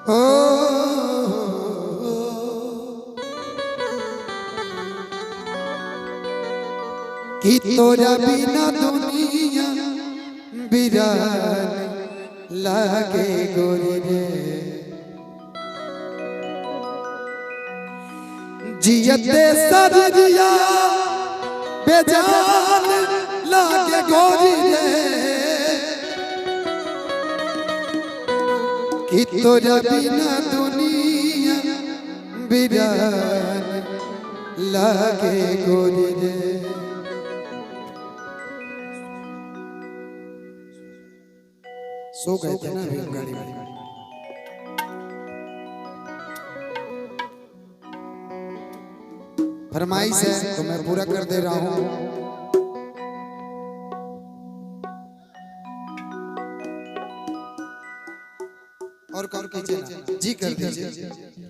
ओ कि तोरा बिना दुनिया बिरान लागे गोरी रे जियते सरिया बेजान लागे गोरी रे कि तोरा बिना दुनिया बिरान लागे गोरी रे। सो गए थे ना गाड़ी में। फरमाइश है तो मैं पूरा कर दे रहा हूं। और कौन कीजिए जी कर दीजिए।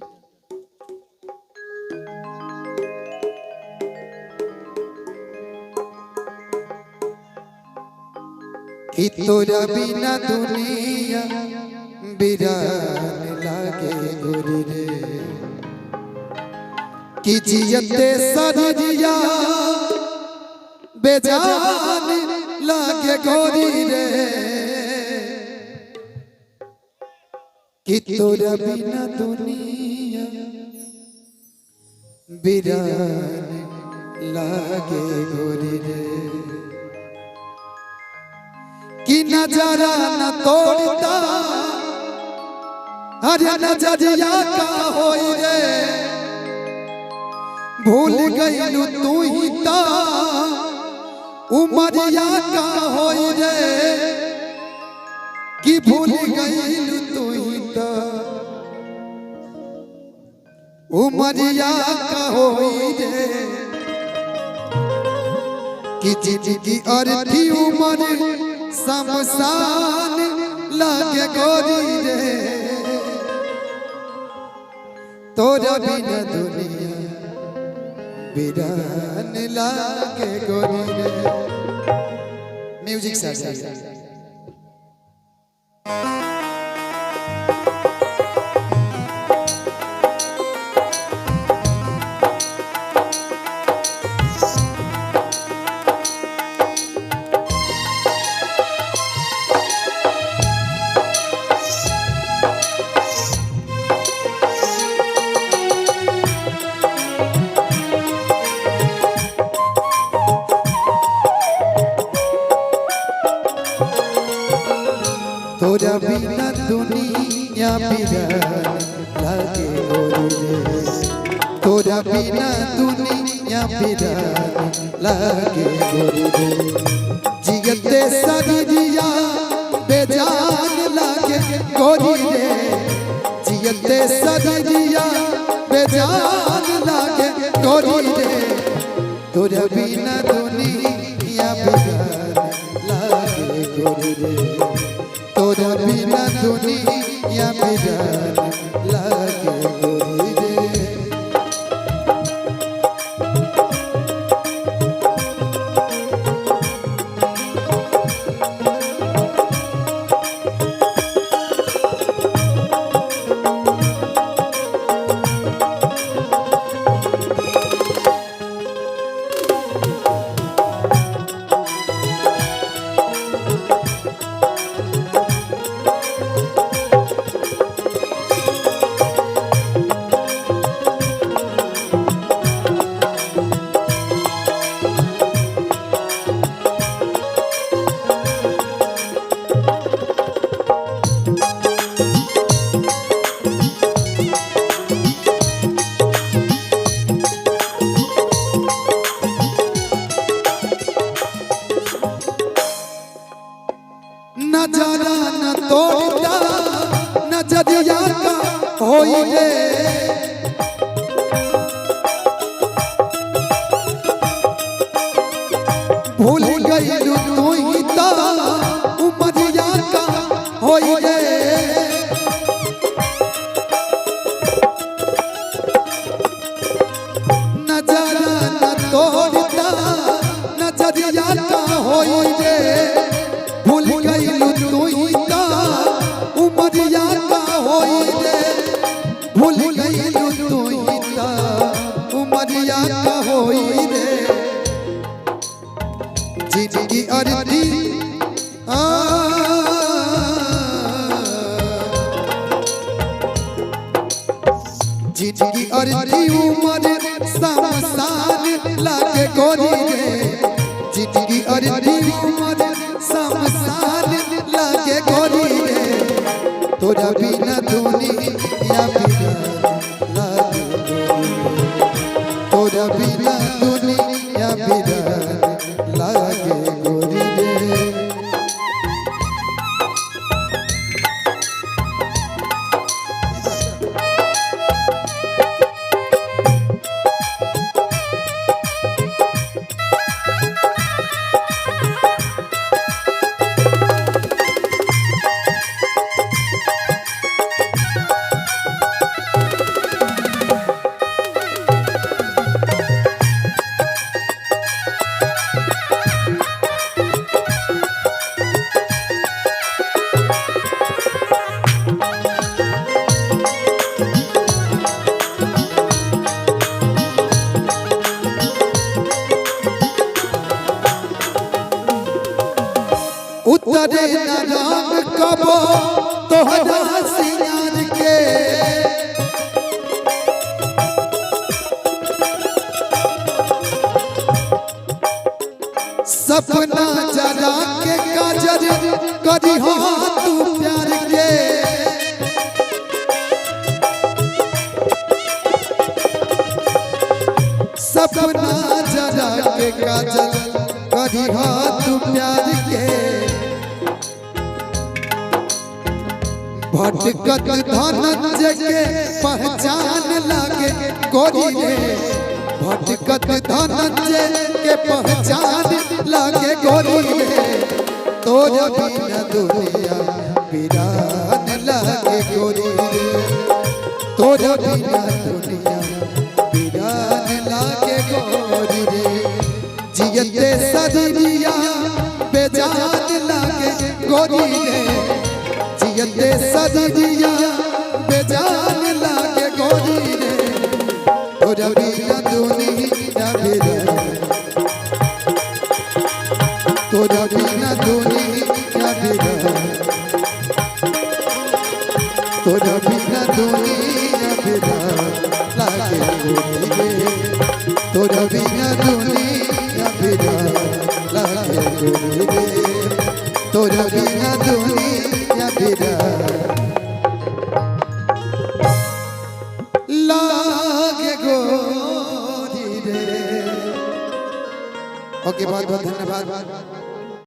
कि तोरा बिना दुनिया बिरान लागे गोरी रे कि जियते सरिया बेजान लागे गोरी रे कि तोरा बिना दुनिया बिरान लागे गोरी रे कि नजरा न तोड़ता अरे नजरिया का होई रे भूल गईलू तू ही ता उमरिया का होई रे कि भूल गईलू तू ही ता उमरिया का होई रे कि जिंदगी अर्थी उमर शमशान लागे गोरी रे तोरा बिना दुनिया बिरान लागे गोरी रे। म्यूजिक से तोरा बिना दुनिया बिरान लागे गोरी रे तोरा बिना दुनिया बिरान लागे गोरी रे जियते सरिया बेजान लागे गोरी रे जियते सरिया बेजान लागे गोरी रे तोरा बिना दुनिया बिरान लागे गोरी रे तोरा बिना दुनिया बिरान लागे गोरी रे। नजरा न तोड़ता नजरिया का होई रे भूल गईलू तू ही ता उमरिया का होई रे नजरा न तोड़ता नजरिया का होई रे भूल गईलू तू ही ता उमरिया का होई रे जिंदगी और उमर शमशान लागे गोरी रे जिंदगी और उमर शमशान लागे गोरी रे तोरा बिना दुनिया बिना लागे तोरा बिना दुनिया बिना लागे गोरी रे उतरे न राम कबो तोहरा सियार के सपना जरा के काजर करी हो तू प्यार के सपना जरा के काजर करी हो तू प्यार के भटकत धनंजय के पहचान लागे गोरी रे भटकत धनंजय के पहचान लागे गोरी रे तोरा बिना दुनिया वीरान लागे गोरी रे तोरा बिना दुनिया वीरान लागे गोरी रे जियते सदिया बेजान लागे गोरी रे जियते सदिया बेजान लागे गोरी रे तोरा बिना दुनिया बिना तोरा बिना दुनिया बिना तोरा बिना दुनिया बिना लागे गोरी रे तोरा बिना दुनिया बिना लागे गोरी रे तोरा बिना दुनिया बिना लागे गोरी रे। ओके बहुत बहुत धन्यवाद।